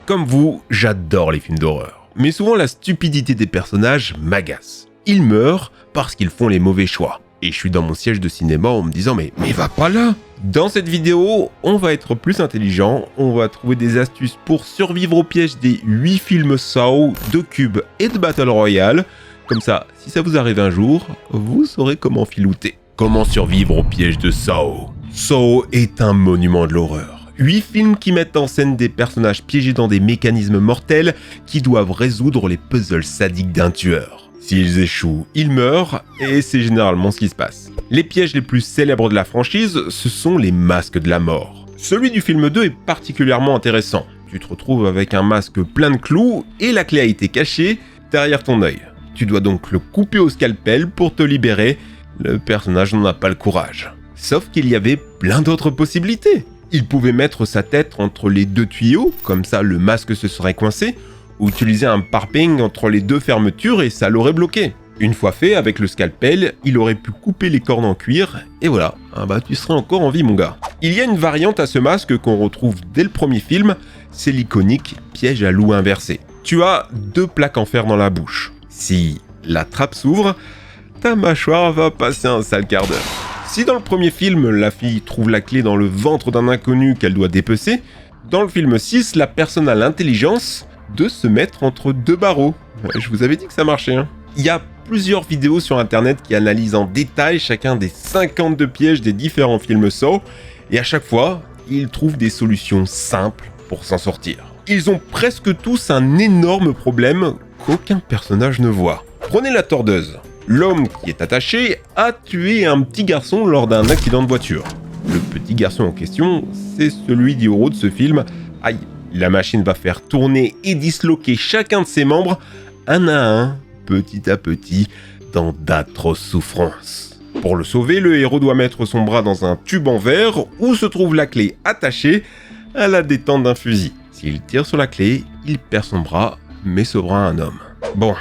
Comme vous, j'adore les films d'horreur. Mais souvent la stupidité des personnages m'agace. Ils meurent parce qu'ils font les mauvais choix. Et je suis dans mon siège de cinéma en me disant mais va pas là. Dans cette vidéo, on va être plus intelligent, on va trouver des astuces pour survivre au piège des 8 films Saw, de Cube et de Battle Royale. Comme ça, si ça vous arrive un jour, vous saurez comment filouter. Comment survivre au piège de Saw. Saw est un monument de l'horreur. 8 films qui mettent en scène des personnages piégés dans des mécanismes mortels qui doivent résoudre les puzzles sadiques d'un tueur. S'ils échouent, ils meurent, et c'est généralement ce qui se passe. Les pièges les plus célèbres de la franchise, ce sont les masques de la mort. Celui du film 2 est particulièrement intéressant. Tu te retrouves avec un masque plein de clous, et la clé a été cachée derrière ton œil. Tu dois donc le couper au scalpel pour te libérer. Le personnage n'en a pas le courage. Sauf qu'il y avait plein d'autres possibilités. Il pouvait mettre sa tête entre les 2 tuyaux, comme ça le masque se serait coincé, ou utiliser un parping entre les 2 fermetures et ça l'aurait bloqué. Une fois fait, avec le scalpel, il aurait pu couper les cordes en cuir, et voilà, tu serais encore en vie mon gars. Il y a une variante à ce masque qu'on retrouve dès le premier film, c'est l'iconique piège à loup inversé. Tu as 2 plaques en fer dans la bouche. Si la trappe s'ouvre, ta mâchoire va passer un sale quart d'heure. Si dans le premier film, la fille trouve la clé dans le ventre d'un inconnu qu'elle doit dépecer, dans le film 6, la personne a l'intelligence de se mettre entre 2 barreaux. Je vous avais dit que ça marchait. Il y a plusieurs vidéos sur internet qui analysent en détail chacun des 52 pièges des différents films Saw, et à chaque fois, ils trouvent des solutions simples pour s'en sortir. Ils ont presque tous un énorme problème qu'aucun personnage ne voit. Prenez la tordeuse. L'homme qui est attaché a tué un petit garçon lors d'un accident de voiture. Le petit garçon en question, c'est celui du héros de ce film. Aïe, la machine va faire tourner et disloquer chacun de ses membres, un à un, petit à petit, dans d'atroces souffrances. Pour le sauver, le héros doit mettre son bras dans un tube en verre où se trouve la clé attachée à la détente d'un fusil. S'il tire sur la clé, il perd son bras, mais sauvera un homme. Bon,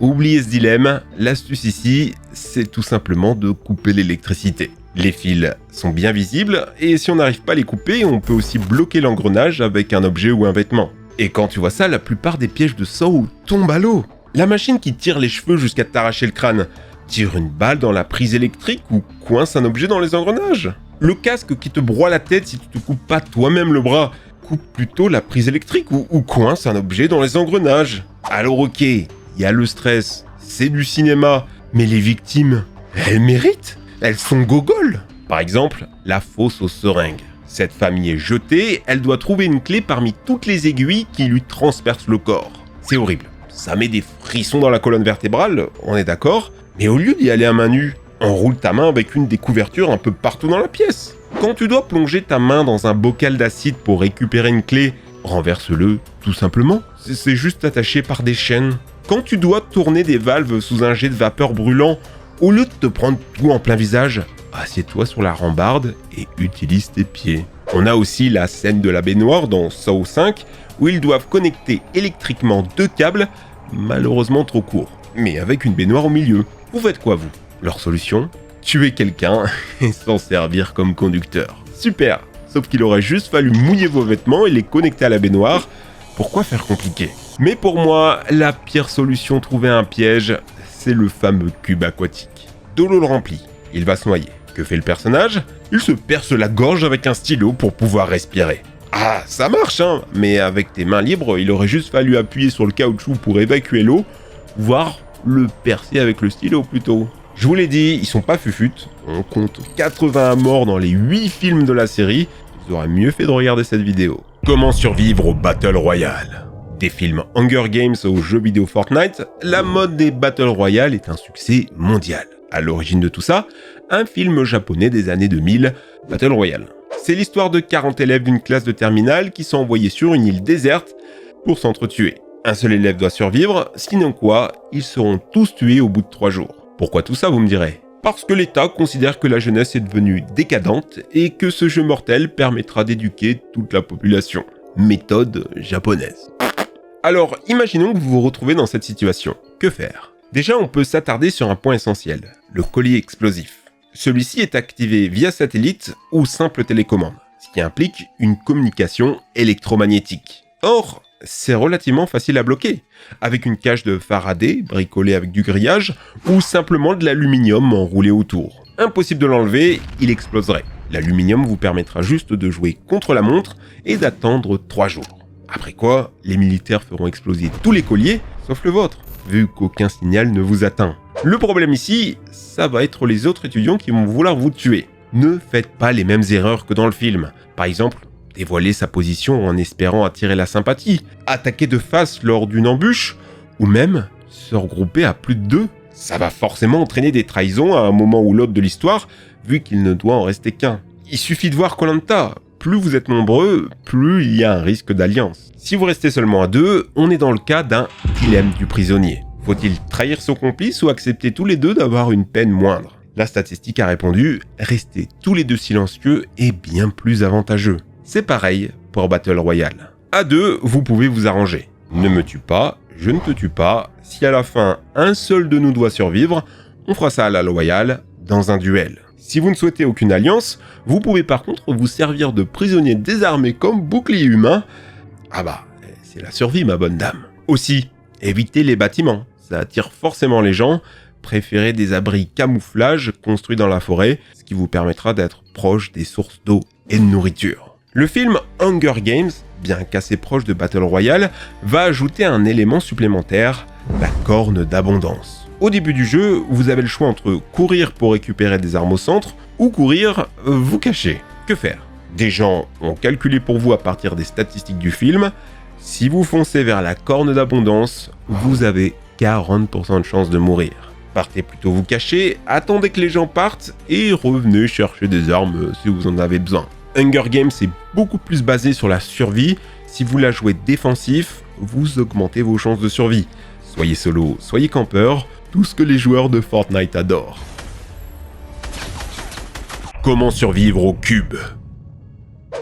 oubliez ce dilemme, l'astuce ici, c'est tout simplement de couper l'électricité. Les fils sont bien visibles, et si on n'arrive pas à les couper, on peut aussi bloquer l'engrenage avec un objet ou un vêtement. Et quand tu vois ça, la plupart des pièges de Saw tombent à l'eau. La machine qui tire les cheveux jusqu'à t'arracher le crâne tire une balle dans la prise électrique ou coince un objet dans les engrenages. Le casque qui te broie la tête si tu te coupes pas toi-même le bras coupe plutôt la prise électrique ou coince un objet dans les engrenages. Alors ok, il y a le stress, c'est du cinéma, mais les victimes, elles méritent. Elles sont gogoles. Par exemple, la fosse aux seringues. Cette famille est jetée, elle doit trouver une clé parmi toutes les aiguilles qui lui transpercent le corps. C'est horrible. Ça met des frissons dans la colonne vertébrale, on est d'accord, mais au lieu d'y aller à main nue, enroule ta main avec une des couvertures un peu partout dans la pièce. Quand tu dois plonger ta main dans un bocal d'acide pour récupérer une clé, renverse-le, tout simplement. C'est juste attaché par des chaînes. Quand tu dois tourner des valves sous un jet de vapeur brûlant, au lieu de te prendre tout en plein visage, assieds-toi sur la rambarde et utilise tes pieds. On a aussi la scène de la baignoire dans Saw 5 où ils doivent connecter électriquement 2 câbles, malheureusement trop courts, mais avec une baignoire au milieu. Vous faites quoi vous? Leur solution? Tuer quelqu'un et s'en servir comme conducteur. Super! Sauf qu'il aurait juste fallu mouiller vos vêtements et les connecter à la baignoire. Pourquoi faire compliqué? Mais pour moi, la pire solution trouvée à un piège, c'est le fameux cube aquatique. De l'eau le remplit, il va se noyer. Que fait le personnage? Il se perce la gorge avec un stylo pour pouvoir respirer. Ah, ça marche, mais avec tes mains libres, il aurait juste fallu appuyer sur le caoutchouc pour évacuer l'eau, voire le percer avec le stylo plutôt. Je vous l'ai dit, ils sont pas fufutes, on compte 81 morts dans les 8 films de la série, ils auraient mieux fait de regarder cette vidéo. Comment survivre au Battle Royale? Des films Hunger Games aux jeux vidéo Fortnite, la mode des Battle Royale est un succès mondial. À l'origine de tout ça, un film japonais des années 2000, Battle Royale. C'est l'histoire de 40 élèves d'une classe de terminale qui sont envoyés sur une île déserte pour s'entretuer. Un seul élève doit survivre, sinon quoi, ils seront tous tués au bout de 3 jours. Pourquoi tout ça, vous me direz? Parce que l'État considère que la jeunesse est devenue décadente et que ce jeu mortel permettra d'éduquer toute la population. Méthode japonaise. Alors, imaginons que vous vous retrouvez dans cette situation. Que faire? Déjà, on peut s'attarder sur un point essentiel, le collier explosif. Celui-ci est activé via satellite ou simple télécommande, ce qui implique une communication électromagnétique. Or, c'est relativement facile à bloquer, avec une cage de Faraday bricolée avec du grillage ou simplement de l'aluminium enroulé autour. Impossible de l'enlever, il exploserait. L'aluminium vous permettra juste de jouer contre la montre et d'attendre 3 jours. Après quoi, les militaires feront exploser tous les colliers, sauf le vôtre, vu qu'aucun signal ne vous atteint. Le problème ici, ça va être les autres étudiants qui vont vouloir vous tuer. Ne faites pas les mêmes erreurs que dans le film. Par exemple, dévoiler sa position en espérant attirer la sympathie, attaquer de face lors d'une embûche, ou même se regrouper à plus de 2. Ça va forcément entraîner des trahisons à un moment ou l'autre de l'histoire, vu qu'il ne doit en rester qu'un. Il suffit de voir Koh-Lanta. Plus vous êtes nombreux, plus il y a un risque d'alliance. Si vous restez seulement à 2, on est dans le cas d'un dilemme du prisonnier. Faut-il trahir son complice ou accepter tous les deux d'avoir une peine moindre? La statistique a répondu « Rester tous les deux silencieux est bien plus avantageux ». C'est pareil pour Battle Royale. À 2, vous pouvez vous arranger. Ne me tue pas, je ne te tue pas. Si à la fin, un seul de nous doit survivre, on fera ça à la loyale, dans un duel. Si vous ne souhaitez aucune alliance, vous pouvez par contre vous servir de prisonniers désarmés comme bouclier humain. Ah bah, c'est la survie ma bonne dame. Aussi, évitez les bâtiments, ça attire forcément les gens. Préférez des abris camouflage construits dans la forêt, ce qui vous permettra d'être proche des sources d'eau et de nourriture. Le film Hunger Games, bien qu'assez proche de Battle Royale, va ajouter un élément supplémentaire, la corne d'abondance. Au début du jeu, vous avez le choix entre courir pour récupérer des armes au centre ou courir vous cacher. Que faire? Des gens ont calculé pour vous à partir des statistiques du film. Si vous foncez vers la corne d'abondance, vous avez 40% de chance de mourir. Partez plutôt vous cacher, attendez que les gens partent et revenez chercher des armes si vous en avez besoin. Hunger Games est beaucoup plus basé sur la survie. Si vous la jouez défensif, vous augmentez vos chances de survie. Soyez solo, soyez campeur, tout ce que les joueurs de Fortnite adorent. Comment survivre au cube?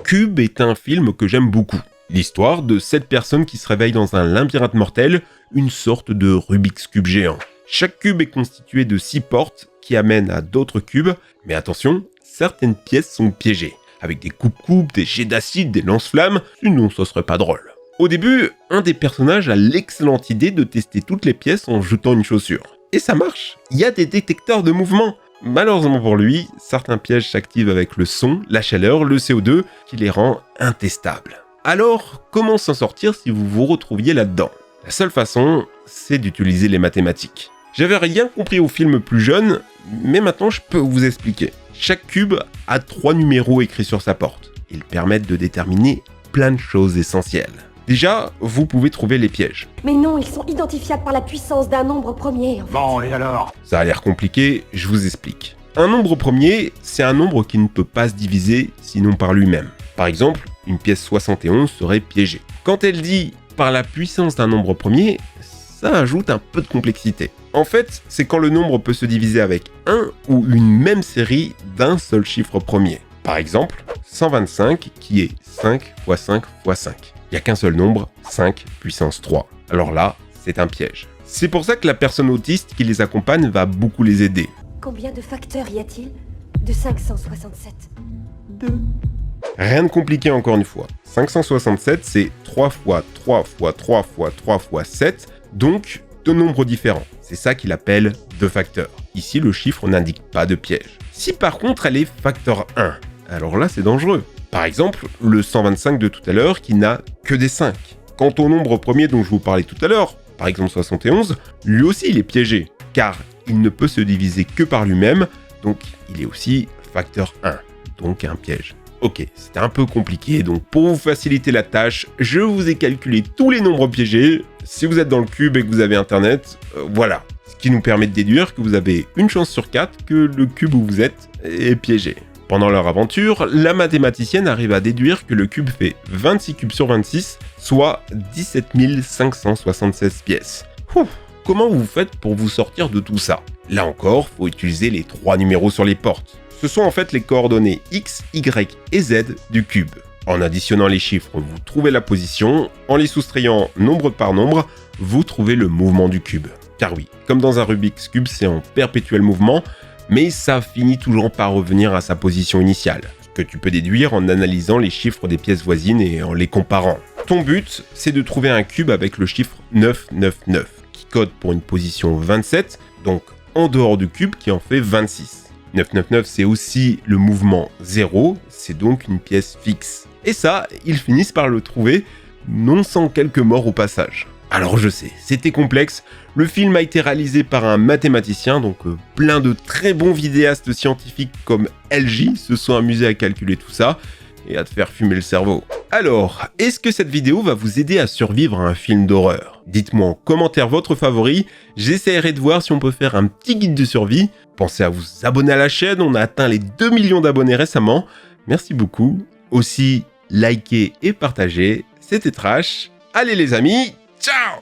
Cube est un film que j'aime beaucoup. L'histoire de 7 personnes qui se réveillent dans un labyrinthe mortel, une sorte de Rubik's Cube géant. Chaque cube est constitué de 6 portes qui amènent à d'autres cubes, mais attention, certaines pièces sont piégées, avec des coupes-coupes, des jets d'acide, des lance-flammes, sinon ça serait pas drôle. Au début, un des personnages a l'excellente idée de tester toutes les pièces en jetant une chaussure. Et ça marche, il y a des détecteurs de mouvement. Malheureusement pour lui, certains pièges s'activent avec le son, la chaleur, le CO2, qui les rend intestables. Alors, comment s'en sortir si vous vous retrouviez là-dedans? La seule façon, c'est d'utiliser les mathématiques. J'avais rien compris au film plus jeune, mais maintenant je peux vous expliquer. Chaque cube a 3 numéros écrits sur sa porte. Ils permettent de déterminer plein de choses essentielles. Déjà, vous pouvez trouver les pièges. Mais non, ils sont identifiables par la puissance d'un nombre premier. En fait. Bon, et alors? Ça a l'air compliqué, je vous explique. Un nombre premier, c'est un nombre qui ne peut pas se diviser sinon par lui-même. Par exemple, une pièce 71 serait piégée. Quand elle dit par la puissance d'un nombre premier, ça ajoute un peu de complexité. En fait, c'est quand le nombre peut se diviser avec un ou une même série d'un seul chiffre premier. Par exemple, 125 qui est 5 x 5 x 5. Il n'y a qu'un seul nombre, 5 puissance 3. Alors là, c'est un piège. C'est pour ça que la personne autiste qui les accompagne va beaucoup les aider. Combien de facteurs y a-t-il de 567? 2. Rien de compliqué encore une fois. 567, c'est 3 x 3 x 3 x 3 x 7, donc 2 nombres différents. C'est ça qu'il appelle 2 facteurs. Ici, le chiffre n'indique pas de piège. Si par contre elle est facteur 1, alors là c'est dangereux. Par exemple, le 125 de tout à l'heure qui n'a que des 5. Quant au nombre premier dont je vous parlais tout à l'heure, par exemple 71, lui aussi il est piégé, car il ne peut se diviser que par lui-même, donc il est aussi facteur 1, donc un piège. Ok, c'était un peu compliqué, donc pour vous faciliter la tâche, je vous ai calculé tous les nombres piégés. Si vous êtes dans le cube et que vous avez internet, voilà. Ce qui nous permet de déduire que vous avez une chance sur 4 que le cube où vous êtes est piégé. Pendant leur aventure, la mathématicienne arrive à déduire que le cube fait 26 cubes sur 26, soit 17 576 pièces. Comment vous faites pour vous sortir de tout ça? Là encore, faut utiliser les 3 numéros sur les portes. Ce sont en fait les coordonnées X, Y et Z du cube. En additionnant les chiffres, vous trouvez la position. En les soustrayant nombre par nombre, vous trouvez le mouvement du cube. Car oui, comme dans un Rubik's Cube, c'est en perpétuel mouvement, mais ça finit toujours par revenir à sa position initiale. que tu peux déduire en analysant les chiffres des pièces voisines et en les comparant. Ton but, c'est de trouver un cube avec le chiffre 999, qui code pour une position 27, donc en dehors du cube qui en fait 26. 999, c'est aussi le mouvement 0, c'est donc une pièce fixe. Et ça, ils finissent par le trouver, non sans quelques morts au passage. Alors je sais, c'était complexe, le film a été réalisé par un mathématicien, donc plein de très bons vidéastes scientifiques comme LJ se sont amusés à calculer tout ça, et à te faire fumer le cerveau. Alors, est-ce que cette vidéo va vous aider à survivre à un film d'horreur? Dites-moi en commentaire votre favori, j'essaierai de voir si on peut faire un petit guide de survie. Pensez à vous abonner à la chaîne, on a atteint les 2 millions d'abonnés récemment. Merci beaucoup. Aussi, likez et partagez, c'était Trash. Allez les amis, ciao!